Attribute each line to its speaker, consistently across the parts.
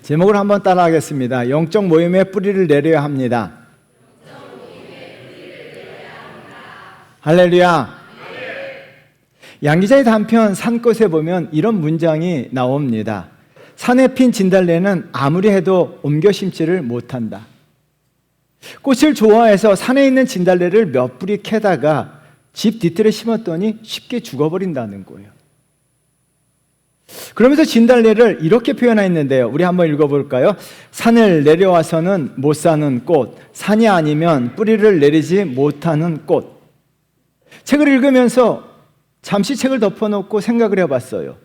Speaker 1: 제목을 한번 따라하겠습니다. 영적 모임의 뿌리를 내려야 합니다. 할렐루야. 양기자의 단편 산꽃에 보면 이런 문장이 나옵니다. 산에 핀 진달래는 아무리 해도 옮겨 심지를 못한다. 꽃을 좋아해서 산에 있는 진달래를 몇 뿌리 캐다가 집 뒤뜰에 심었더니 쉽게 죽어버린다는 거예요. 그러면서 진달래를 이렇게 표현했는데요. 우리 한번 읽어볼까요? 산을 내려와서는 못 사는 꽃, 산이 아니면 뿌리를 내리지 못하는 꽃. 책을 읽으면서 잠시 책을 덮어놓고 생각을 해봤어요.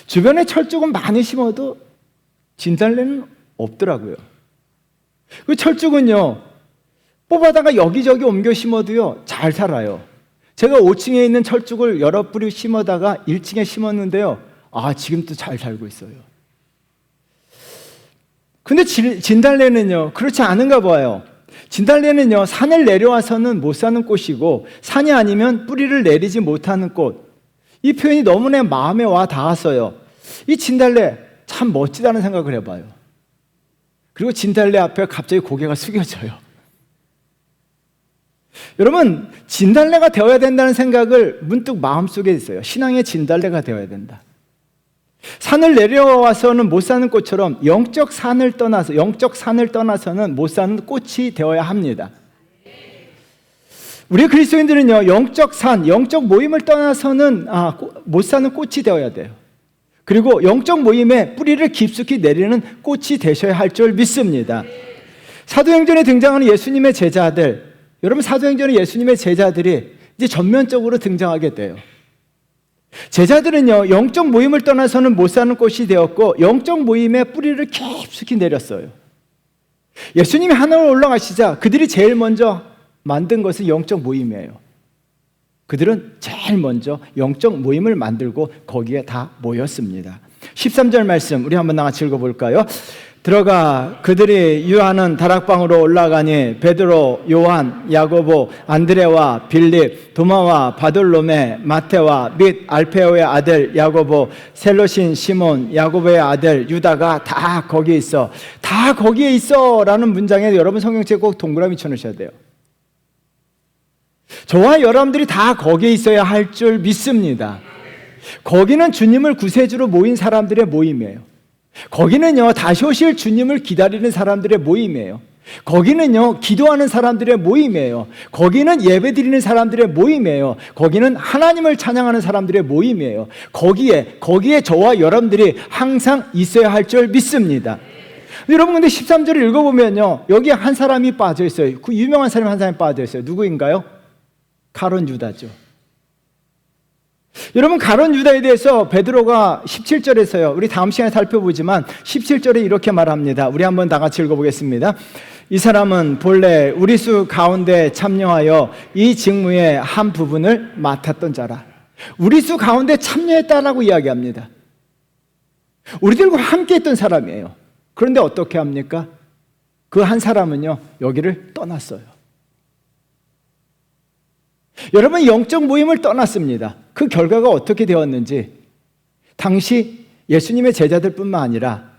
Speaker 1: 주변에 철쭉은 많이 심어도 진달래는 없더라고요. 그 철쭉은요, 뽑아다가 여기저기 옮겨 심어도요, 잘 살아요. 제가 5층에 있는 철쭉을 여러 뿌리 심어다가 1층에 심었는데요, 지금도 잘 살고 있어요. 근데 진달래는요, 그렇지 않은가 봐요. 진달래는요, 산을 내려와서는 못 사는 꽃이고 산이 아니면 뿌리를 내리지 못하는 꽃. 이 표현이 너무나 마음에 와 닿았어요. 이 진달래 참 멋지다는 생각을 해봐요. 그리고 진달래 앞에 갑자기 고개가 숙여져요. 여러분, 진달래가 되어야 된다는 생각을 문득 마음속에 있어요. 신앙의 진달래가 되어야 된다. 산을 내려와서는 못 사는 꽃처럼 영적 산을 떠나서는 못 사는 꽃이 되어야 합니다. 우리 그리스도인들은요, 영적 산, 영적 모임을 떠나서는 못 사는 꽃이 되어야 돼요. 그리고 영적 모임에 뿌리를 깊숙이 내리는 꽃이 되셔야 할 줄 믿습니다. 사도행전에 등장하는 예수님의 제자들, 여러분, 사도행전에 예수님의 제자들이 이제 전면적으로 등장하게 돼요. 제자들은요, 영적 모임을 떠나서는 못 사는 꽃이 되었고 영적 모임에 뿌리를 깊숙이 내렸어요. 예수님이 하늘로 올라가시자 그들이 제일 먼저 만든 것은 영적 모임이에요. 그들은 제일 먼저 영적 모임을 만들고 거기에 다 모였습니다. 13절 말씀 우리 한번 같이 읽어볼까요? 들어가 그들이 유하는 다락방으로 올라가니 베드로, 요한, 야고보, 안드레와 빌립, 도마와 바돌로메, 마테와 및 알페오의 아들 야고보, 셀로신 시몬, 야고보의 아들 유다가 다 거기에 있어. 다 거기에 있어 라는 문장에 여러분 성경책에 꼭 동그라미 쳐놓으셔야 돼요. 저와 여러분들이 다 거기에 있어야 할 줄 믿습니다. 거기는 주님을 구세주로 모인 사람들의 모임이에요. 거기는요, 다시 오실 주님을 기다리는 사람들의 모임이에요. 거기는요, 기도하는 사람들의 모임이에요. 거기는 예배드리는 사람들의 모임이에요. 거기는 하나님을 찬양하는 사람들의 모임이에요. 거기에 저와 여러분들이 항상 있어야 할 줄 믿습니다. 여러분, 근데 13절을 읽어보면요, 여기에 한 사람이 빠져 있어요. 그 유명한 사람이 한 사람이 빠져 있어요. 누구인가요? 가룟 유다죠. 여러분, 가룟 유다에 대해서 베드로가 17절에서요, 우리 다음 시간에 살펴보지만 17절에 이렇게 말합니다. 우리 한번 다 같이 읽어보겠습니다. 이 사람은 본래 우리 수 가운데 참여하여 이 직무의 한 부분을 맡았던 자라. 우리 수 가운데 참여했다라고 이야기합니다. 우리들과 함께 했던 사람이에요. 그런데 어떻게 합니까? 그 한 사람은요, 여기를 떠났어요. 여러분, 영적 모임을 떠났습니다. 그 결과가 어떻게 되었는지 당시 예수님의 제자들뿐만 아니라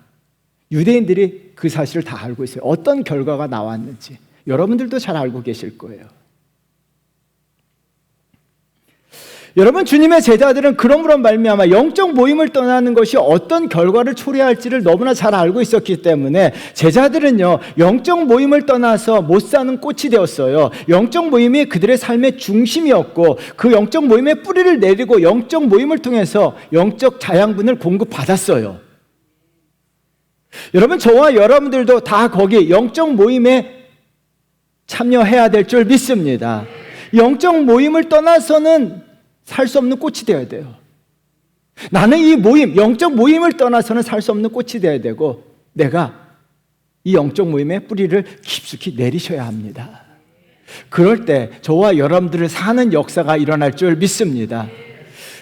Speaker 1: 유대인들이 그 사실을 다 알고 있어요. 어떤 결과가 나왔는지 여러분들도 잘 알고 계실 거예요. 여러분, 주님의 제자들은 그러므로 말미암아 영적 모임을 떠나는 것이 어떤 결과를 초래할지를 너무나 잘 알고 있었기 때문에 제자들은요, 영적 모임을 떠나서 못 사는 꽃이 되었어요. 영적 모임이 그들의 삶의 중심이었고 그 영적 모임의 뿌리를 내리고 영적 모임을 통해서 영적 자양분을 공급받았어요. 여러분, 저와 여러분들도 다 거기 영적 모임에 참여해야 될 줄 믿습니다. 영적 모임을 떠나서는 살 수 없는 꽃이 되어야 돼요. 나는 이 모임, 영적 모임을 떠나서는 살 수 없는 꽃이 되어야 되고 내가 이 영적 모임의 뿌리를 깊숙이 내리셔야 합니다. 그럴 때 저와 여러분들을 사는 역사가 일어날 줄 믿습니다.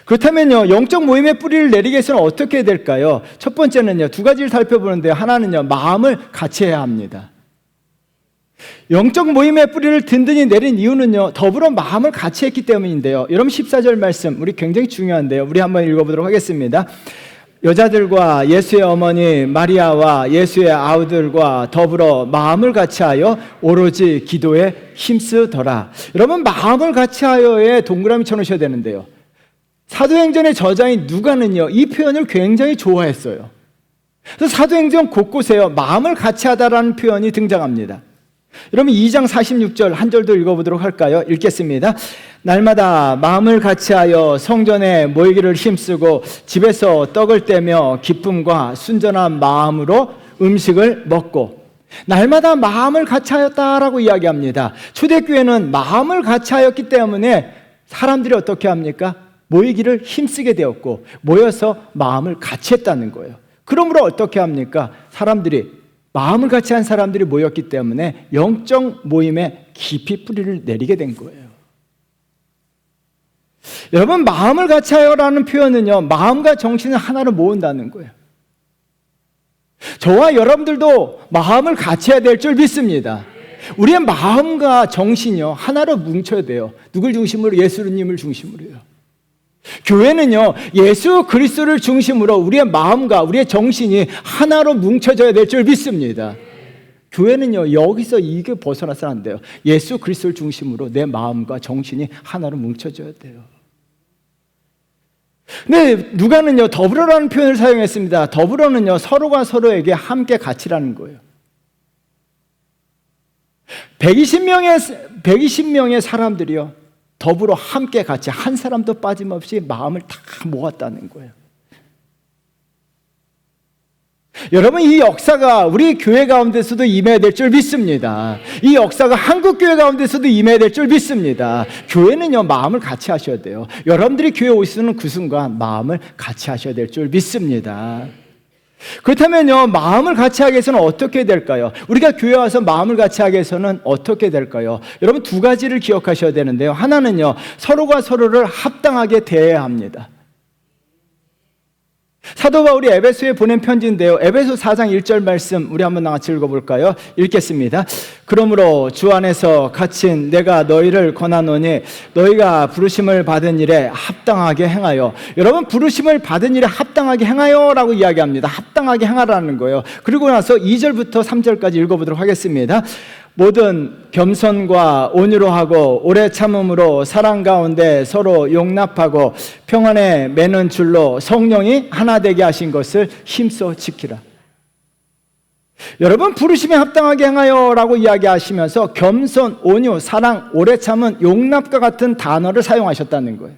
Speaker 1: 그렇다면요, 영적 모임의 뿌리를 내리기 위해서는 어떻게 해야 될까요? 첫 번째는요, 두 가지를 살펴보는데요. 하나는요, 마음을 같이 해야 합니다. 영적 모임의 뿌리를 든든히 내린 이유는요, 더불어 마음을 같이 했기 때문인데요. 여러분, 14절 말씀 우리 굉장히 중요한데요. 우리 한번 읽어보도록 하겠습니다. 여자들과 예수의 어머니 마리아와 예수의 아우들과 더불어 마음을 같이하여 오로지 기도에 힘쓰더라. 여러분, 마음을 같이하여에 동그라미 쳐놓으셔야 되는데요, 사도행전의 저자인 누가는요 이 표현을 굉장히 좋아했어요. 그래서 사도행전 곳곳에요 마음을 같이하다라는 표현이 등장합니다. 여러분 2장 46절 한 절도 읽어보도록 할까요? 읽겠습니다. 날마다 마음을 같이하여 성전에 모이기를 힘쓰고 집에서 떡을 떼며 기쁨과 순전한 마음으로 음식을 먹고. 날마다 마음을 같이하였다라고 이야기합니다. 초대교회는 마음을 같이하였기 때문에 사람들이 어떻게 합니까? 모이기를 힘쓰게 되었고 모여서 마음을 같이했다는 거예요. 그러므로 어떻게 합니까? 사람들이 마음을 같이 한 사람들이 모였기 때문에 영적 모임에 깊이 뿌리를 내리게 된 거예요. 여러분, 마음을 같이 하여라는 표현은요, 마음과 정신을 하나로 모은다는 거예요. 저와 여러분들도 마음을 같이 해야 될 줄 믿습니다. 우리의 마음과 정신이요 하나로 뭉쳐야 돼요. 누굴 중심으로? 예수님을 중심으로요. 교회는요 예수 그리스도를 중심으로 우리의 마음과 우리의 정신이 하나로 뭉쳐져야 될 줄 믿습니다. 교회는요 여기서 이게 벗어나서는 안 돼요. 예수 그리스도를 중심으로 내 마음과 정신이 하나로 뭉쳐져야 돼요. 근데 누가는요 더불어라는 표현을 사용했습니다. 더불어는요 서로가 서로에게 함께 같이라는 거예요. 120명의 사람들이요 더불어 함께 같이 한 사람도 빠짐없이 마음을 다 모았다는 거예요. 여러분, 이 역사가 우리 교회 가운데서도 임해야 될 줄 믿습니다. 이 역사가 한국 교회 가운데서도 임해야 될 줄 믿습니다. 교회는요 마음을 같이 하셔야 돼요. 여러분들이 교회 오시는 그 순간 마음을 같이 하셔야 될 줄 믿습니다. 그렇다면요 마음을 같이 하기 위해서는 어떻게 될까요? 우리가 교회 와서 마음을 같이 하기 위해서는 어떻게 될까요? 여러분, 두 가지를 기억하셔야 되는데요, 하나는요 서로가 서로를 합당하게 대해야 합니다. 사도 바울이 에베소에 보낸 편지인데요, 에베소 4장 1절 말씀 우리 한번 같이 읽어볼까요? 읽겠습니다. 그러므로 주 안에서 갇힌 내가 너희를 권하노니 너희가 부르심을 받은 일에 합당하게 행하여. 여러분, 부르심을 받은 일에 합당하게 행하여 라고 이야기합니다. 합당하게 행하라는 거예요. 그리고 나서 2절부터 3절까지 읽어보도록 하겠습니다. 모든 겸손과 온유로 하고 오래 참음으로 사랑 가운데 서로 용납하고 평안에 매는 줄로 성령이 하나 되게 하신 것을 힘써 지키라. 여러분, 부르심에 합당하게 행하여 라고 이야기하시면서 겸손, 온유, 사랑, 오래 참은, 용납과 같은 단어를 사용하셨다는 거예요.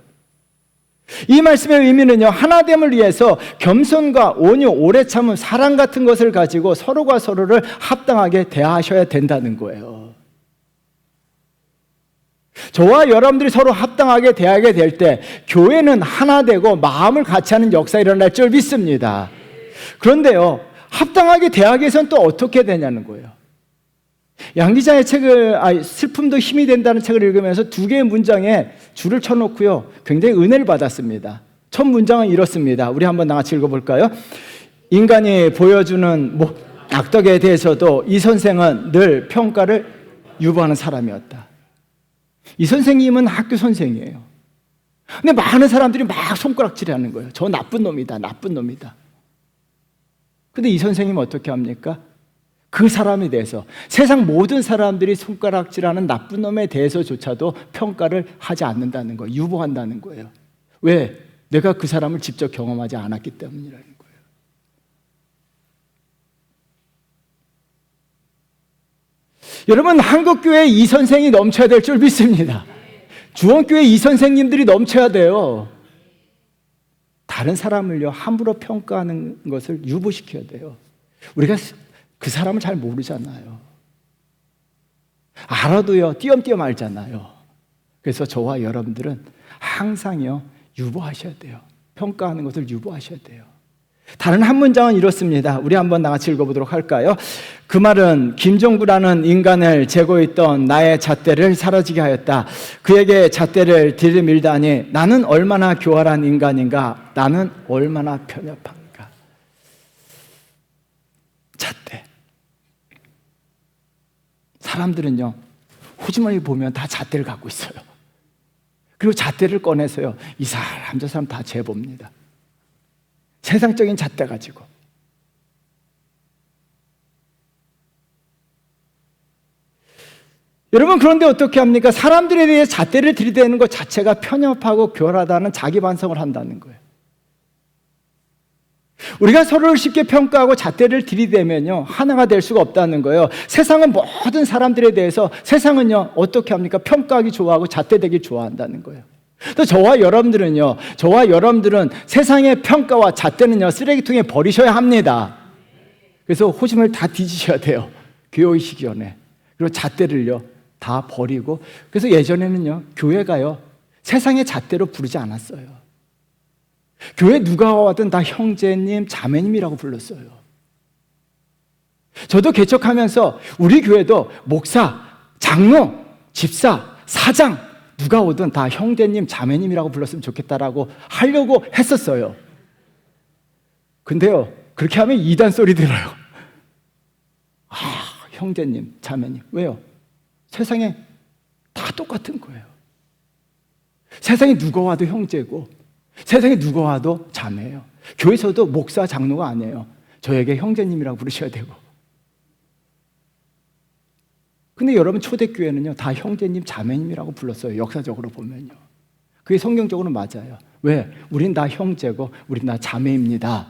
Speaker 1: 이 말씀의 의미는요 하나됨을 위해서 겸손과 온유, 오래 참음, 사랑 같은 것을 가지고 서로가 서로를 합당하게 대하셔야 된다는 거예요. 저와 여러분들이 서로 합당하게 대하게 될 때 교회는 하나 되고 마음을 같이 하는 역사가 일어날 줄 믿습니다. 그런데요 합당하게 대하기 위해서는 또 어떻게 되냐는 거예요. 양기자의 책을 슬픔도 힘이 된다는 책을 읽으면서 두 개의 문장에 줄을 쳐놓고요 굉장히 은혜를 받았습니다. 첫 문장은 이렇습니다. 우리 한번 같이 읽어볼까요? 인간이 보여주는 악덕에 대해서도 이 선생은 늘 평가를 유보하는 사람이었다. 이 선생님은 학교 선생이에요. 근데 많은 사람들이 막 손가락질하는 거예요. 저 나쁜 놈이다, 나쁜 놈이다. 근데 이 선생님은 어떻게 합니까? 그 사람에 대해서, 세상 모든 사람들이 손가락질하는 나쁜 놈에 대해서조차도 평가를 하지 않는다는 거예요. 유보한다는 거예요. 왜? 내가 그 사람을 직접 경험하지 않았기 때문이라는 거예요. 여러분, 한국교회에 이 선생이 넘쳐야 될 줄 믿습니다. 주원교회 이 선생님들이 넘쳐야 돼요. 다른 사람을요 함부로 평가하는 것을 유보시켜야 돼요. 우리가 그 사람을 잘 모르잖아요. 알아도요 띄엄띄엄 알잖아요. 그래서 저와 여러분들은 항상요 유보하셔야 돼요. 평가하는 것을 유보하셔야 돼요. 다른 한 문장은 이렇습니다. 우리 한번 같이 읽어보도록 할까요? 그 말은 김종구라는 인간을 재고있던 나의 잣대를 사라지게 하였다. 그에게 잣대를 들이밀다니 나는 얼마나 교활한 인간인가. 나는 얼마나 편협한가. 잣대. 사람들은요 호주머니 보면 다 잣대를 갖고 있어요. 그리고 잣대를 꺼내서요 이 사람 저 사람 다 재봅니다. 세상적인 잣대 가지고. 여러분, 그런데 어떻게 합니까? 사람들에 대해 잣대를 들이대는 것 자체가 편협하고 교활하다는 자기 반성을 한다는 거예요. 우리가 서로를 쉽게 평가하고 잣대를 들이대면요, 하나가 될 수가 없다는 거예요. 세상은 모든 사람들에 대해서 세상은요, 어떻게 합니까? 평가하기 좋아하고 잣대대기 좋아한다는 거예요. 또 저와 여러분들은 세상의 평가와 잣대는요, 쓰레기통에 버리셔야 합니다. 그래서 호심을 다 뒤지셔야 돼요. 교회 오시기 전에. 그리고 잣대를요, 다 버리고. 그래서 예전에는요, 교회가요, 세상의 잣대로 부르지 않았어요. 교회 누가 와든 다 형제님, 자매님이라고 불렀어요. 저도 개척하면서 우리 교회도 목사, 장로, 집사, 사장 누가 오든 다 형제님, 자매님이라고 불렀으면 좋겠다라고 하려고 했었어요. 근데요, 그렇게 하면 이단 소리 들어요. 아, 형제님, 자매님. 왜요? 세상에 다 똑같은 거예요. 세상에 누가 와도 형제고 세상에 누가 와도 자매예요. 교회에서도 목사, 장로가 아니에요. 저에게 형제님이라고 부르셔야 되고. 근데 여러분, 초대교회는요, 다 형제님, 자매님이라고 불렀어요. 역사적으로 보면요. 그게 성경적으로 맞아요. 왜? 우린 다 형제고 우린 다 자매입니다.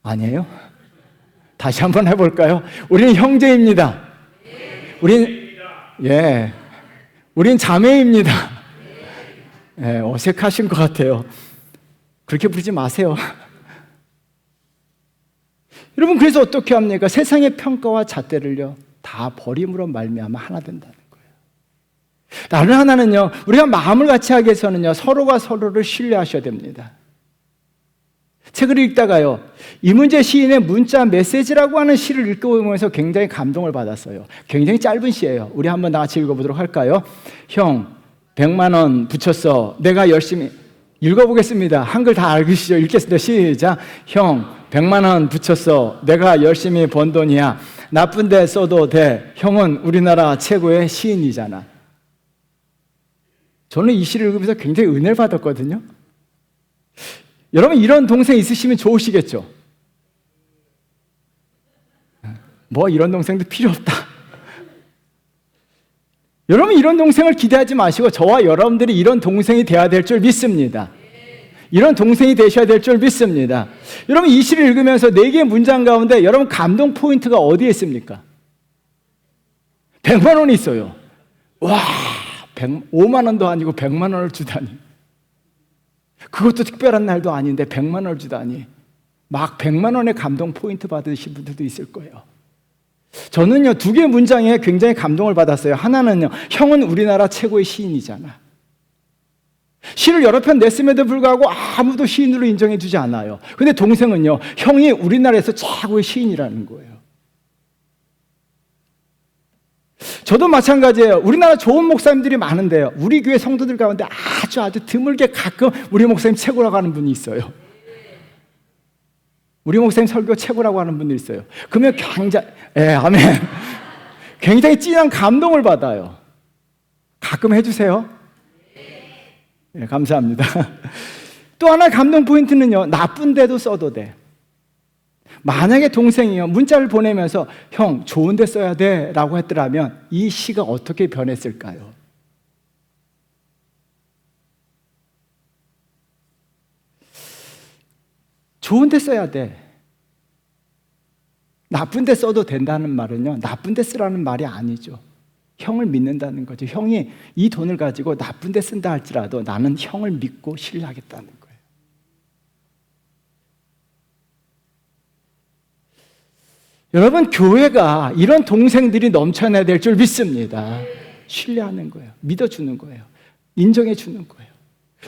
Speaker 1: 아니에요? 다시 한번 해볼까요? 우린 형제입니다. 우린 자매입니다. 어색하신 것 같아요. 그렇게 부르지 마세요. 여러분, 그래서 어떻게 합니까? 세상의 평가와 잣대를요, 다 버림으로 말미암아 하나 된다는 거예요. 다른 하나는요, 우리가 마음을 같이 하기 위해서는요, 서로가 서로를 신뢰하셔야 됩니다. 책을 읽다가요, 이문재 시인의 문자 메시지라고 하는 시를 읽어보면서 굉장히 감동을 받았어요. 굉장히 짧은 시예요. 우리 한번 다 같이 읽어보도록 할까요? 형, 100만 원 붙였어. 내가 열심히. 읽어보겠습니다. 한글 다 읽으시죠? 읽겠습니다. 시작. 형, 100만 원 붙였어. 내가 열심히 번 돈이야. 나쁜 데 써도 돼. 형은 우리나라 최고의 시인이잖아. 저는 이 시를 읽으면서 굉장히 은혜를 받았거든요. 여러분, 이런 동생 있으시면 좋으시겠죠? 뭐 이런 동생도 필요 없다. 여러분, 이런 동생을 기대하지 마시고 저와 여러분들이 이런 동생이 되어야 될 줄 믿습니다. 이런 동생이 되셔야 될 줄 믿습니다. 여러분, 이 시를 읽으면서 4개의 문장 가운데 여러분 감동 포인트가 어디에 있습니까? 100만 원이 있어요. 와, 5만 원도 아니고 100만 원을 주다니. 그것도 특별한 날도 아닌데 100만 원을 주다니. 막 100만 원의 감동 포인트 받으신 분들도 있을 거예요. 저는요, 2개의 문장에 굉장히 감동을 받았어요. 하나는요, 형은 우리나라 최고의 시인이잖아. 시를 여러 편 냈음에도 불구하고 아무도 시인으로 인정해 주지 않아요. 근데 동생은요, 형이 우리나라에서 최고의 시인이라는 거예요. 저도 마찬가지예요. 우리나라 좋은 목사님들이 많은데요, 우리 교회 성도들 가운데 아주 드물게 가끔 우리 목사님 최고라고 하는 분이 있어요. 우리 목사님 설교 최고라고 하는 분들이 있어요. 그러면 아멘. 굉장히 진한 감동을 받아요. 가끔 해주세요. 감사합니다. 또 하나 감동 포인트는요, 나쁜 데도 써도 돼. 만약에 동생이요, 문자를 보내면서 형, 좋은 데 써야 돼 라고 했더라면 이 시가 어떻게 변했을까요? 좋은 데 써야 돼. 나쁜 데 써도 된다는 말은요, 나쁜 데 쓰라는 말이 아니죠. 형을 믿는다는 거죠. 형이 이 돈을 가지고 나쁜 데 쓴다 할지라도 나는 형을 믿고 신뢰하겠다는 거예요. 여러분, 교회가 이런 동생들이 넘쳐나야 될 줄 믿습니다. 신뢰하는 거예요. 믿어주는 거예요. 인정해 주는 거예요.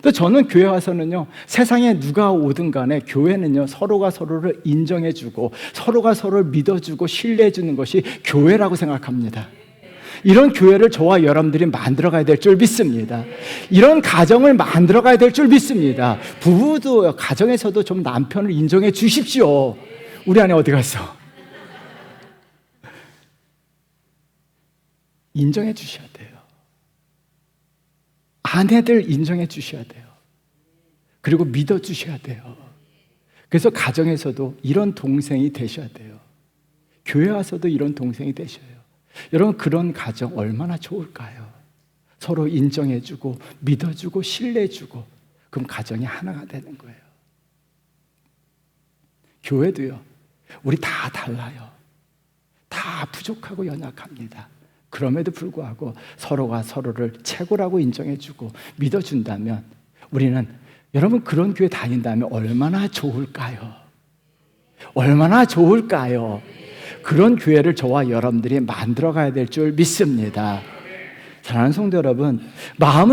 Speaker 1: 또 저는 교회 와서는요, 세상에 누가 오든 간에 교회는요, 서로가 서로를 인정해주고 서로가 서로를 믿어주고 신뢰해주는 것이 교회라고 생각합니다. 이런 교회를 저와 여러분들이 만들어가야 될 줄 믿습니다. 이런 가정을 만들어가야 될 줄 믿습니다. 부부도 가정에서도 좀 남편을 인정해 주십시오. 우리 아내 어디 갔어? 인정해 주셔야 돼요. 아내들 인정해 주셔야 돼요. 그리고 믿어주셔야 돼요. 그래서 가정에서도 이런 동생이 되셔야 돼요. 교회 와서도 이런 동생이 되셔요. 여러분, 그런 가정 얼마나 좋을까요? 서로 인정해주고 믿어주고 신뢰해주고, 그럼 가정이 하나가 되는 거예요. 교회도요, 우리 다 달라요. 다 부족하고 연약합니다. 그럼에도 불구하고 서로가 서로를 최고라고 인정해주고 믿어준다면, 우리는, 여러분, 그런 교회 다닌다면 얼마나 좋을까요? 얼마나 좋을까요? 그런 교회를 저와 여러분들이 만들어가야 될 줄 믿습니다. 사랑하는 성도 여러분,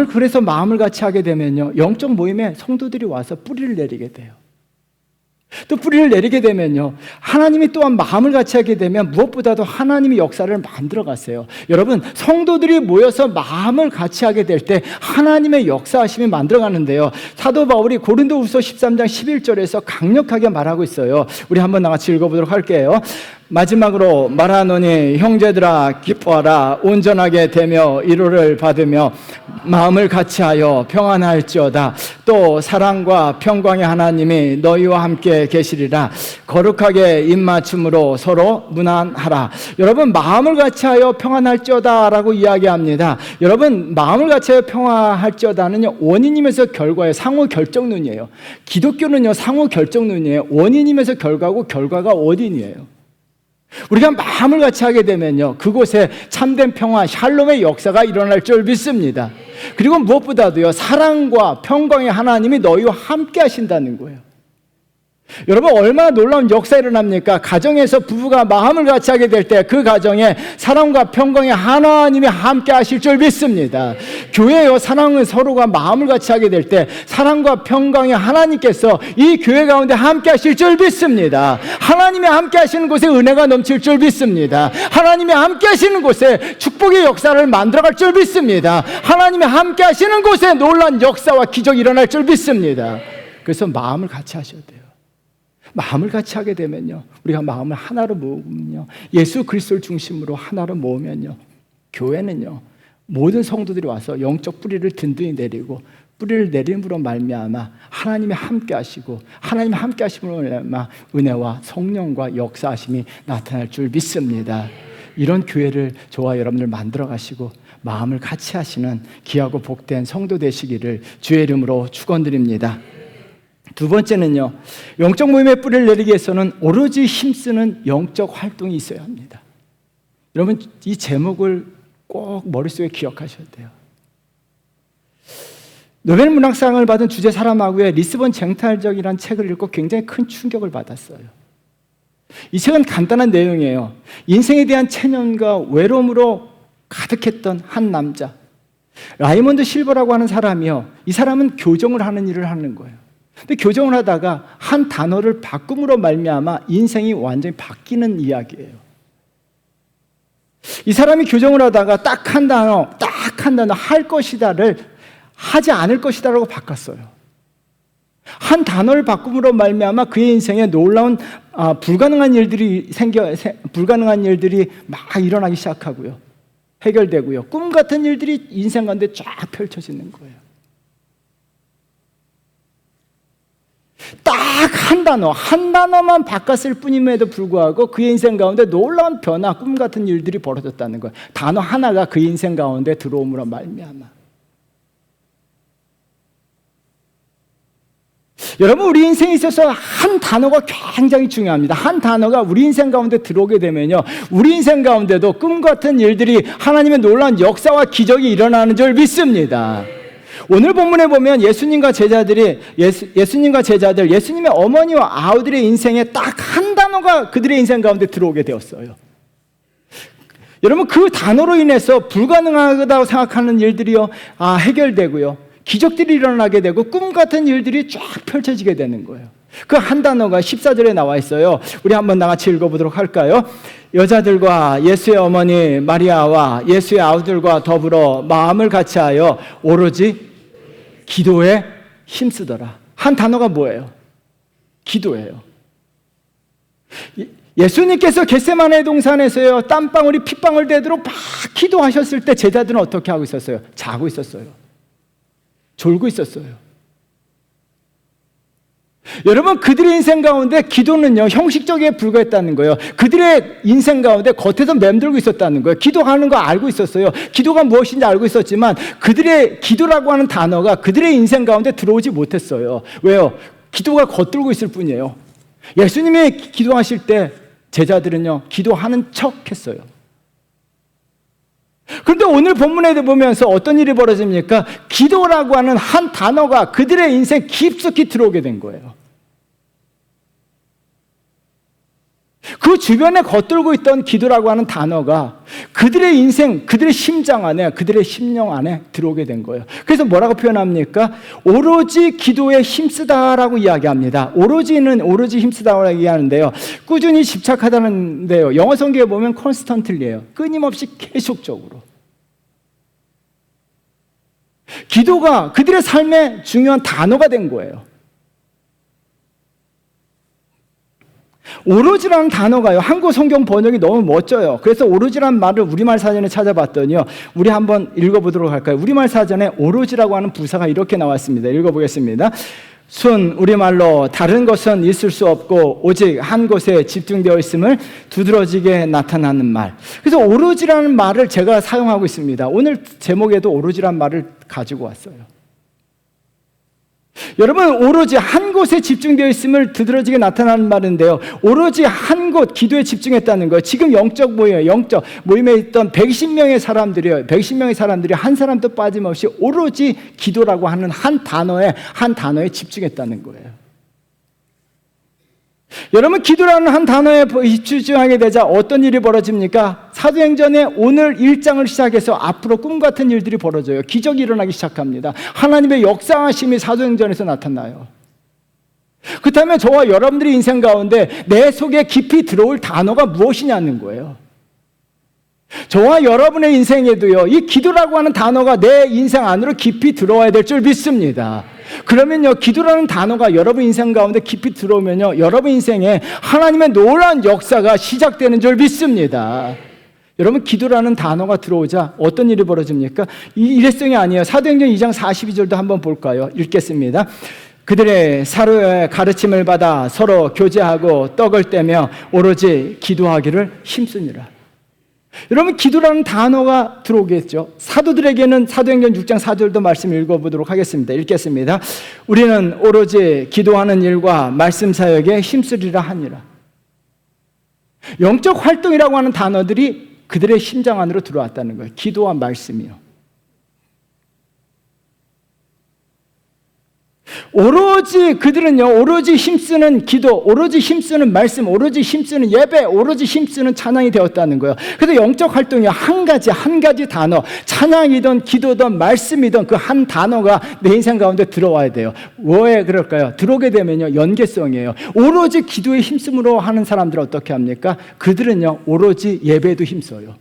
Speaker 1: 그래서 마음을 같이 하게 되면요, 영적 모임에 성도들이 와서 뿌리를 내리게 돼요. 또 뿌리를 내리게 되면요, 하나님이 또한 마음을 같이 하게 되면 무엇보다도 하나님의 역사를 만들어 가세요. 여러분, 성도들이 모여서 마음을 같이 하게 될 때 하나님의 역사하심이 만들어 가는데요, 사도 바울이 고린도후서 13장 11절에서 강력하게 말하고 있어요. 우리 한번 같이 읽어보도록 할게요. 마지막으로 말하노니 형제들아 기뻐하라. 온전하게 되며 위로를 받으며 마음을 같이하여 평안할지어다. 또 사랑과 평강의 하나님이 너희와 함께 계시리라. 거룩하게 입맞춤으로 서로 문안하라. 여러분, 마음을 같이하여 평안할지어다 라고 이야기합니다. 여러분, 마음을 같이하여 평안할지어다는요, 원인임에서 결과예요. 상호 결정론이에요. 기독교는요, 상호 결정론이에요. 원인임에서 결과고 결과가 원인이에요. 우리가 마음을 같이 하게 되면요, 그곳에 참된 평화, 샬롬의 역사가 일어날 줄 믿습니다. 그리고 무엇보다도요, 사랑과 평강의 하나님이 너희와 함께 하신다는 거예요. 여러분, 얼마나 놀라운 역사가 일어납니까? 가정에서 부부가 마음을 같이 하게 될 때 그 가정에 사랑과 평강의 하나님이 함께 하실 줄 믿습니다. 교회요, 사랑은 서로가 마음을 같이 하게 될 때 사랑과 평강의 하나님께서 이 교회 가운데 함께 하실 줄 믿습니다. 하나님이 함께 하시는 곳에 은혜가 넘칠 줄 믿습니다. 하나님이 함께 하시는 곳에 축복의 역사를 만들어갈 줄 믿습니다. 하나님이 함께 하시는 곳에 놀라운 역사와 기적이 일어날 줄 믿습니다. 그래서 마음을 같이 하셔야 돼요. 마음을 같이 하게 되면요, 우리가 마음을 하나로 모으면요, 예수 그리스도를 중심으로 하나로 모으면요, 교회는요, 모든 성도들이 와서 영적 뿌리를 든든히 내리고, 뿌리를 내림으로 말미암아 하나님이 함께 하시고, 하나님이 함께 하심으로 말미암아 은혜와 성령과 역사하심이 나타날 줄 믿습니다. 이런 교회를 저와 여러분들 만들어 가시고 마음을 같이 하시는 귀하고 복된 성도 되시기를 주의 이름으로 축원드립니다. 두 번째는요, 영적 모임의 뿌리를 내리기 위해서는 오로지 힘쓰는 영적 활동이 있어야 합니다. 여러분, 이 제목을 꼭 머릿속에 기억하셔야 돼요. 노벨 문학상을 받은 주제 사람하고의 리스본 쟁탈적이라는 책을 읽고 굉장히 큰 충격을 받았어요. 이 책은 간단한 내용이에요. 인생에 대한 체념과 외로움으로 가득했던 한 남자, 라이몬드 실버라고 하는 사람이요, 이 사람은 교정을 하는 일을 하는 거예요. 근데 교정을 하다가 한 단어를 바꿈으로 말미암아 인생이 완전히 바뀌는 이야기예요. 이 사람이 교정을 하다가 딱 한 단어 할 것이다를 하지 않을 것이다라고 바꿨어요. 한 단어를 바꿈으로 말미암아 그의 인생에 놀라운 불가능한 일들이 막 일어나기 시작하고요, 해결되고요, 꿈 같은 일들이 인생 가운데 쫙 펼쳐지는 거예요. 딱 한 단어만 바꿨을 뿐임에도 불구하고 그의 인생 가운데 놀라운 변화, 꿈 같은 일들이 벌어졌다는 거예요. 단어 하나가 그의 인생 가운데 들어옴으로 말미암아. 여러분, 우리 인생에 있어서 한 단어가 굉장히 중요합니다. 한 단어가 우리 인생 가운데 들어오게 되면요, 우리 인생 가운데도 꿈 같은 일들이, 하나님의 놀라운 역사와 기적이 일어나는 줄 믿습니다. 오늘 본문에 보면 예수님과 제자들, 예수님의 어머니와 아우들의 인생에 딱 한 단어가 그들의 인생 가운데 들어오게 되었어요. 여러분, 그 단어로 인해서 불가능하다고 생각하는 일들이요, 해결되고요, 기적들이 일어나게 되고 꿈 같은 일들이 쫙 펼쳐지게 되는 거예요. 그 한 단어가 14절에 나와 있어요. 우리 한번 같이 읽어보도록 할까요? 여자들과 예수의 어머니 마리아와 예수의 아우들과 더불어 마음을 같이하여 오로지 기도에 힘쓰더라. 한 단어가 뭐예요? 기도예요. 예수님께서 겟세마네 동산에서요, 땀방울이 핏방울 되도록 막 기도하셨을 때 제자들은 어떻게 하고 있었어요? 자고 있었어요. 졸고 있었어요. 여러분, 그들의 인생 가운데 기도는요, 형식적에 불과했다는 거예요. 그들의 인생 가운데 겉에서 맴돌고 있었다는 거예요. 기도하는 거 알고 있었어요. 기도가 무엇인지 알고 있었지만 그들의 기도라고 하는 단어가 그들의 인생 가운데 들어오지 못했어요. 왜요? 기도가 겉돌고 있을 뿐이에요. 예수님이 기도하실 때 제자들은요, 기도하는 척 했어요. 그런데 오늘 본문에 보면서 어떤 일이 벌어집니까? 기도라고 하는 한 단어가 그들의 인생 깊숙이 들어오게 된 거예요. 그 주변에 겉돌고 있던 기도라고 하는 단어가 그들의 인생, 그들의 심장 안에, 그들의 심령 안에 들어오게 된 거예요. 그래서 뭐라고 표현합니까? 오로지 기도에 힘쓰다라고 이야기합니다. 오로지 힘쓰다라고 이야기하는데요. 꾸준히 집착하다는데요. 영어 성경에 보면 constantly예요. 끊임없이 계속적으로. 기도가 그들의 삶의 중요한 단어가 된 거예요. 오로지라는 단어가요, 한국 성경 번역이 너무 멋져요. 그래서 오로지라는 말을 우리말 사전에 찾아봤더니요, 우리 한번 읽어보도록 할까요? 우리말 사전에 오로지라고 하는 부사가 이렇게 나왔습니다. 읽어보겠습니다. 순 우리말로 다른 것은 있을 수 없고 오직 한 곳에 집중되어 있음을 두드러지게 나타나는 말. 그래서 오로지라는 말을 제가 사용하고 있습니다. 오늘 제목에도 오로지라는 말을 가지고 왔어요. 여러분, 오로지 한 곳에 집중되어 있음을 두드러지게 나타나는 말인데요, 오로지 한 곳 기도에 집중했다는 거예요. 지금 영적 모임에 있던 120명의 사람들이요, 110명의 사람들이 한 사람도 빠짐없이 오로지 기도라고 하는 한 단어에 집중했다는 거예요. 여러분, 기도라는 한 단어에 집중하게 되자 어떤 일이 벌어집니까? 사도행전의 오늘 1장을 시작해서 앞으로 꿈 같은 일들이 벌어져요. 기적이 일어나기 시작합니다. 하나님의 역사하심이 사도행전에서 나타나요. 그렇다면 저와 여러분들의 인생 가운데 내 속에 깊이 들어올 단어가 무엇이냐는 거예요. 저와 여러분의 인생에도요, 이 기도라고 하는 단어가 내 인생 안으로 깊이 들어와야 될 줄 믿습니다. 그러면요, 기도라는 단어가 여러분 인생 가운데 깊이 들어오면요, 여러분 인생에 하나님의 놀라운 역사가 시작되는 줄 믿습니다. 여러분, 기도라는 단어가 들어오자 어떤 일이 벌어집니까? 이 일회성이 아니에요. 사도행전 2장 42절도 한번 볼까요? 읽겠습니다. 그들의 사로의 가르침을 받아 서로 교제하고 떡을 떼며 오로지 기도하기를 힘쓰니라. 여러분, 기도라는 단어가 들어오겠죠. 사도들에게는 사도행전 6장 4절도 말씀 읽어보도록 하겠습니다. 읽겠습니다. 우리는 오로지 기도하는 일과 말씀 사역에 힘쓰리라 하니라. 영적 활동이라고 하는 단어들이 그들의 심장 안으로 들어왔다는 거예요. 기도와 말씀이요. 오로지 그들은요, 오로지 힘쓰는 기도, 오로지 힘쓰는 말씀, 오로지 힘쓰는 예배, 오로지 힘쓰는 찬양이 되었다는 거예요. 그래서 영적 활동이 한 가지 단어, 찬양이든 기도든 말씀이든 그 한 단어가 내 인생 가운데 들어와야 돼요. 왜 그럴까요? 들어오게 되면요, 연계성이에요. 오로지 기도에 힘쓰므로 하는 사람들은 어떻게 합니까? 그들은요, 오로지 예배에도 힘써요.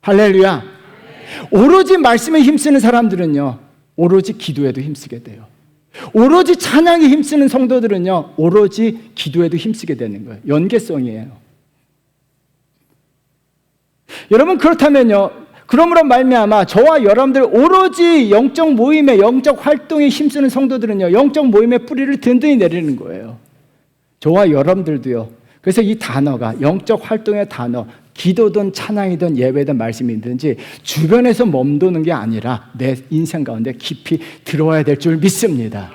Speaker 1: 할렐루야. 오로지 말씀에 힘쓰는 사람들은요, 오로지 기도에도 힘쓰게 돼요. 오로지 찬양에 힘쓰는 성도들은요, 오로지 기도에도 힘쓰게 되는 거예요. 연계성이에요. 여러분, 그렇다면요, 그러므로 말미암아 저와 여러분들 오로지 영적 모임에, 영적 활동에 힘쓰는 성도들은요, 영적 모임의 뿌리를 든든히 내리는 거예요. 저와 여러분들도요. 그래서 이 단어가, 영적 활동의 단어, 기도든 찬양이든 예배든 말씀이든지 주변에서 멈도는 게 아니라 내 인생 가운데 깊이 들어와야 될 줄 믿습니다.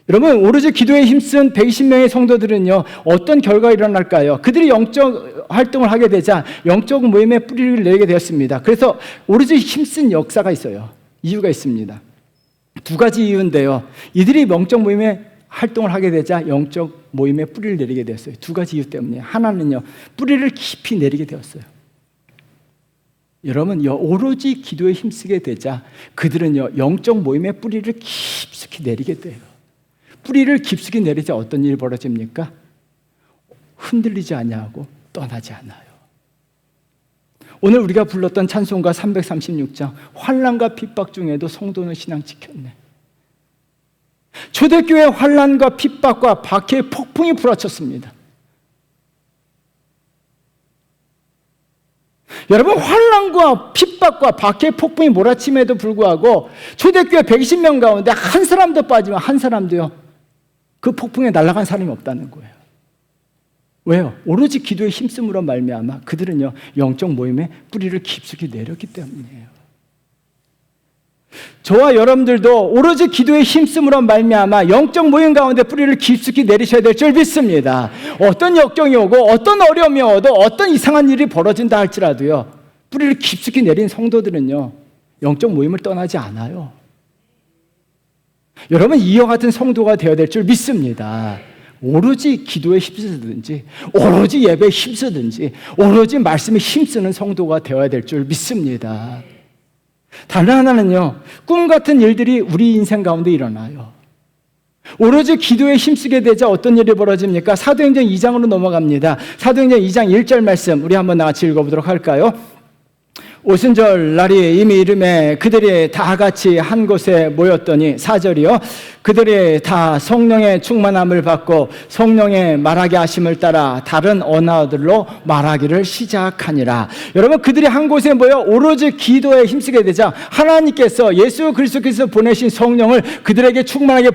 Speaker 1: 여러분, 오로지 기도에 힘쓴 120명의 성도들은요, 어떤 결과가 일어날까요? 그들이 영적 활동을 하게 되자 영적 모임에 뿌리를 내게 되었습니다. 그래서 오로지 힘쓴 역사가 있어요. 이유가 있습니다. 두 가지 이유인데요, 이들이 영적 모임에 활동을 하게 되자 영적 모임에 뿌리를 내리게 되었어요. 두 가지 이유 때문에. 하나는요, 뿌리를 깊이 내리게 되었어요. 여러분, 오로지 기도에 힘쓰게 되자 그들은요, 영적 모임의 뿌리를 깊숙이 내리게 돼요. 뿌리를 깊숙이 내리자 어떤 일이 벌어집니까? 흔들리지 아니하고 떠나지 않아요. 오늘 우리가 불렀던 찬송가 336장, 환난과 핍박 중에도 성도는 신앙 지켰네. 초대교회 환난과 핍박과 박해의 폭풍이 불어쳤습니다. 여러분, 환난과 핍박과 박해의 폭풍이 몰아침에도 불구하고 초대교회 120명 가운데 한 사람도 빠지면 한 사람도요, 그 폭풍에 날아간 사람이 없다는 거예요. 왜요? 오로지 기도에 힘쓰므로 말미암아 그들은요 영적 모임에 뿌리를 깊숙이 내렸기 때문이에요. 저와 여러분들도 오로지 기도에 힘쓰므로 말미암아 영적 모임 가운데 뿌리를 깊숙이 내리셔야 될 줄 믿습니다. 어떤 역경이 오고 어떤 어려움이 오도 어떤 이상한 일이 벌어진다 할지라도요 뿌리를 깊숙이 내린 성도들은요 영적 모임을 떠나지 않아요. 여러분 이와 같은 성도가 되어야 될 줄 믿습니다. 오로지 기도에 힘쓰든지 오로지 예배에 힘쓰든지 오로지 말씀에 힘쓰는 성도가 되어야 될 줄 믿습니다. 다른 하나는요 꿈 같은 일들이 우리 인생 가운데 일어나요. 오로지 기도에 힘쓰게 되자 어떤 일이 벌어집니까? 사도행전 2장으로 넘어갑니다. 사도행전 2장 1절 말씀 우리 한번 같이 읽어보도록 할까요? 오순절 날이 이미 이름에 그들이 다 같이 한 곳에 모였더니 4절이요 그들이 다 성령의 충만함을 받고 성령의 말하게 하심을 따라 다른 언어들로 말하기를 시작하니라. 여러분 그들이 한 곳에 모여 오로지 기도에 힘쓰게 되자 하나님께서 예수 그리스도께서 보내신 성령을 그들에게 충만하게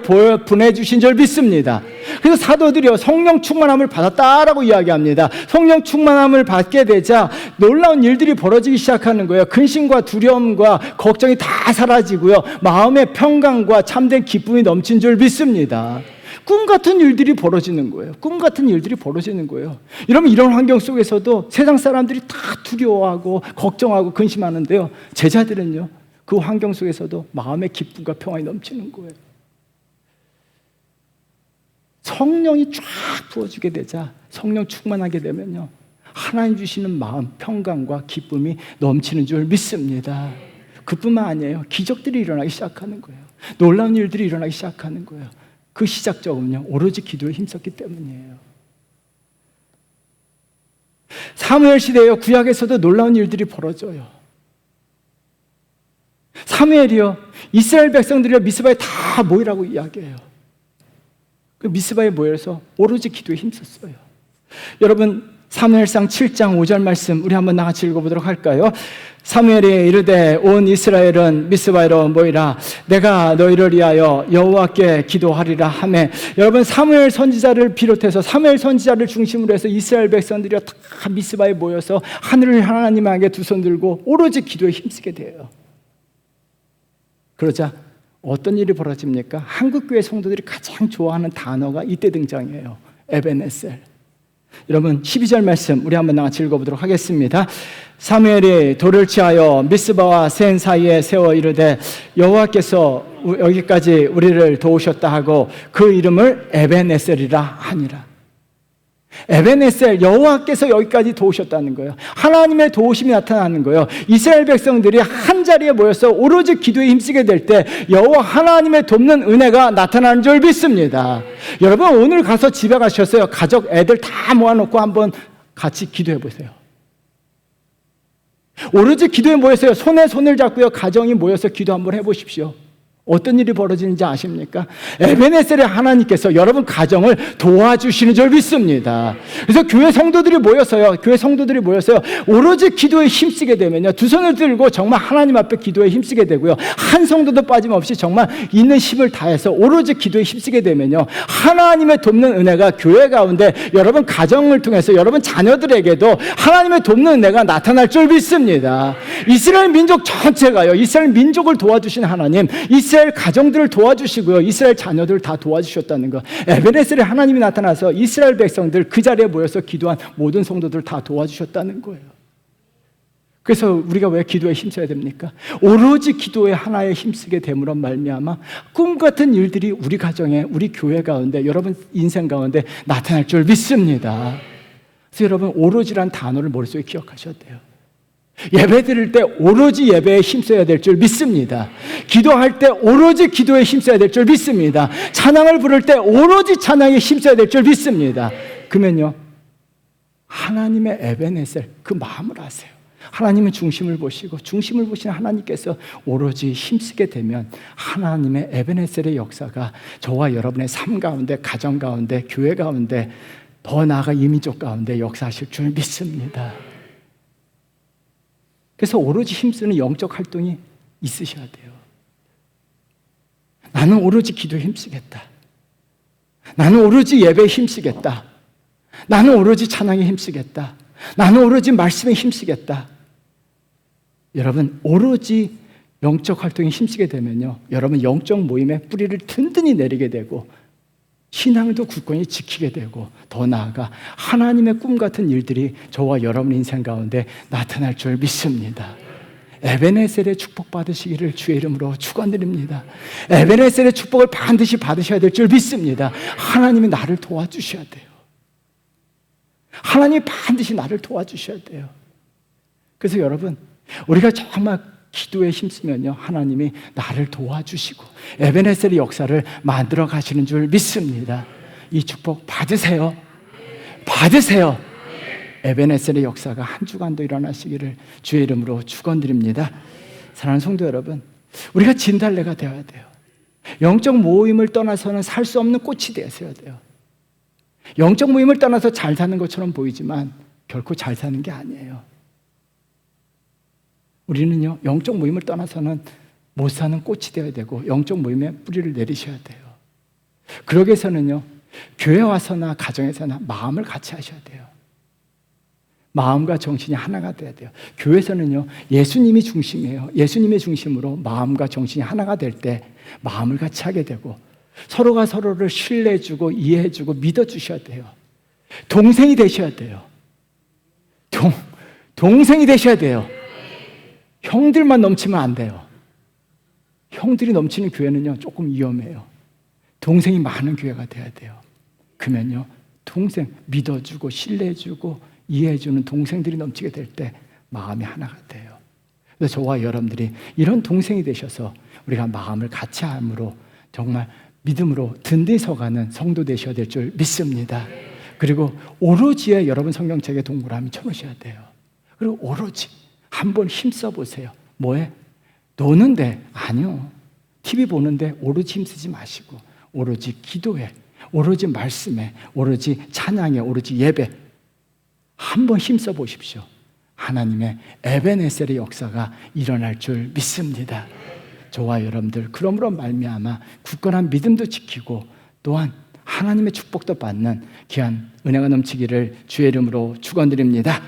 Speaker 1: 보내주신 줄 믿습니다. 그래서 사도들이요 성령 충만함을 받았다라고 이야기합니다. 성령 충만함을 받게 되자 놀라운 일들이 벌어지기 시작하는 거예요. 근심과 두려움과 걱정이 다 사라지고요 마음의 평강과 참된 기쁨이 넘친 줄 믿습니다. 꿈 같은 일들이 벌어지는 거예요. 꿈 같은 일들이 벌어지는 거예요. 여러분 이런 환경 속에서도 세상 사람들이 다 두려워하고 걱정하고 근심하는데요 제자들은요 그 환경 속에서도 마음의 기쁨과 평안이 넘치는 거예요. 성령이 쫙 부어주게 되자 성령 충만하게 되면요 하나님 주시는 마음, 평강과 기쁨이 넘치는 줄 믿습니다. 그뿐만 아니에요. 기적들이 일어나기 시작하는 거예요. 놀라운 일들이 일어나기 시작하는 거예요. 그 시작점은요 오로지 기도에 힘썼기 때문이에요. 사무엘 시대에요 구약에서도 놀라운 일들이 벌어져요. 사무엘이요 이스라엘 백성들이요 미스바에 다 모이라고 이야기해요. 그 미스바에 모여서 오로지 기도에 힘썼어요. 여러분 사무엘상 7장 5절 말씀 우리 한번 같이 읽어보도록 할까요? 사무엘이 이르되 온 이스라엘은 미스바로 모이라 내가 너희를 위하여 여호와께 기도하리라 하매 여러분 사무엘 선지자를 비롯해서 사무엘 선지자를 중심으로 해서 이스라엘 백성들이 다 미스바에 모여서 하늘을 하나님에게 두 손 들고 오로지 기도에 힘쓰게 돼요. 그러자 어떤 일이 벌어집니까? 한국교회 성도들이 가장 좋아하는 단어가 이때 등장해요. 에베네셀. 여러분 12절 말씀 우리 한번 같이 읽어보도록 하겠습니다. 사무엘이 돌을 취하여 미스바와 센 사이에 세워 이르되 여호와께서 여기까지 우리를 도우셨다 하고 그 이름을 에베네셀이라 하니라. 에베네셀 여호와께서 여기까지 도우셨다는 거예요. 하나님의 도우심이 나타나는 거예요. 이스라엘 백성들이 한 자리에 모여서 오로지 기도에 힘쓰게 될 때 여호와 하나님의 돕는 은혜가 나타나는 줄 믿습니다. 여러분 오늘 가서 집에 가셨어요. 가족 애들 다 모아놓고 한번 같이 기도해 보세요. 오로지 기도에 모여서요 손에 손을 잡고요 가정이 모여서 기도 한번 해보십시오. 어떤 일이 벌어지는지 아십니까? 에베네셀의 하나님께서 여러분 가정을 도와주시는 줄 믿습니다. 그래서 교회 성도들이 모여서요 오로지 기도에 힘쓰게 되면요 두 손을 들고 정말 하나님 앞에 기도에 힘쓰게 되고요 한 성도도 빠짐없이 정말 있는 힘을 다해서 오로지 기도에 힘쓰게 되면요 하나님의 돕는 은혜가 교회 가운데 여러분 가정을 통해서 여러분 자녀들에게도 하나님의 돕는 은혜가 나타날 줄 믿습니다. 이스라엘 민족 전체가요 이스라엘 민족을 도와주신 하나님, 이스라엘 가정들을 도와주시고요 이스라엘 자녀들을 다 도와주셨다는 거. 에베네셀의 하나님이 나타나서 이스라엘 백성들 그 자리에 모여서 기도한 모든 성도들 다 도와주셨다는 거예요. 그래서 우리가 왜 기도에 힘써야 됩니까? 오로지 기도에 하나에 힘쓰게 됨으로 말미암아 꿈 같은 일들이 우리 가정에 우리 교회 가운데 여러분 인생 가운데 나타날 줄 믿습니다. 그래서 여러분 오로지란 단어를 머릿속에 기억하셔야 돼요. 예배 드릴 때 오로지 예배에 힘써야 될 줄 믿습니다. 기도할 때 오로지 기도에 힘써야 될 줄 믿습니다. 찬양을 부를 때 오로지 찬양에 힘써야 될 줄 믿습니다. 그러면요 하나님의 에베네셀 그 마음을 아세요. 하나님은 중심을 보시고 중심을 보시는 하나님께서 오로지 힘쓰게 되면 하나님의 에베네셀의 역사가 저와 여러분의 삶 가운데, 가정 가운데, 교회 가운데, 더 나아가 이민족 가운데 역사하실 줄 믿습니다. 그래서 오로지 힘쓰는 영적 활동이 있으셔야 돼요. 나는 오로지 기도에 힘쓰겠다. 나는 오로지 예배에 힘쓰겠다. 나는 오로지 찬양에 힘쓰겠다. 나는 오로지 말씀에 힘쓰겠다. 여러분, 오로지 영적 활동에 힘쓰게 되면요, 여러분 영적 모임의 뿌리를 든든히 내리게 되고 신앙도 굳건히 지키게 되고, 더 나아가 하나님의 꿈 같은 일들이 저와 여러분 인생 가운데 나타날 줄 믿습니다. 에베네셀의 축복 받으시기를 주의 이름으로 축원드립니다. 에베네셀의 축복을 반드시 받으셔야 될 줄 믿습니다. 하나님이 나를 도와주셔야 돼요. 하나님이 반드시 나를 도와주셔야 돼요. 그래서 여러분, 우리가 정말 기도에 힘쓰면요, 하나님이 나를 도와주시고 에베네셀의 역사를 만들어 가시는 줄 믿습니다. 이 축복 받으세요. 받으세요. 에베네셀의 역사가 한 주간도 일어나시기를 주의 이름으로 축원드립니다. 사랑하는 성도 여러분, 우리가 진달래가 되어야 돼요. 영적 모임을 떠나서는 살 수 없는 꽃이 되어야 돼요. 영적 모임을 떠나서 잘 사는 것처럼 보이지만 결코 잘 사는 게 아니에요. 우리는요, 영적 모임을 떠나서는 못 사는 꽃이 되어야 되고 영적 모임에 뿌리를 내리셔야 돼요. 그러기 위해서는요, 교회 와서나 가정에서나 마음을 같이 하셔야 돼요. 마음과 정신이 하나가 돼야 돼요. 교회에서는요, 예수님이 중심이에요. 예수님의 중심으로 마음과 정신이 하나가 될 때 마음을 같이 하게 되고, 서로가 서로를 신뢰해주고 이해해주고 믿어주셔야 돼요. 동생이 되셔야 돼요. 동생이 되셔야 돼요. 형들만 넘치면 안 돼요. 형들이 넘치는 교회는요, 조금 위험해요. 동생이 많은 교회가 돼야 돼요. 그러면요, 동생 믿어주고 신뢰해주고 이해해주는 동생들이 넘치게 될 때 마음이 하나가 돼요. 그래서 저와 여러분들이 이런 동생이 되셔서 우리가 마음을 같이 함으로 정말 믿음으로 든든히 서가는 성도 되셔야 될 줄 믿습니다. 그리고 오로지에 여러분 성경책에 동그라미 쳐놓으셔야 돼요. 그리고 오로지 한번 힘써 보세요. 뭐에? 노는데? 아니요. TV 보는데 오로지 힘쓰지 마시고 오로지 기도에, 오로지 말씀에, 오로지 찬양에, 오로지 예배 한번 힘써 보십시오. 하나님의 에베네셀의 역사가 일어날 줄 믿습니다. 저와 여러분들 그러므로 말미암아 굳건한 믿음도 지키고 또한 하나님의 축복도 받는 귀한 은혜가 넘치기를 주의 이름으로 축원드립니다.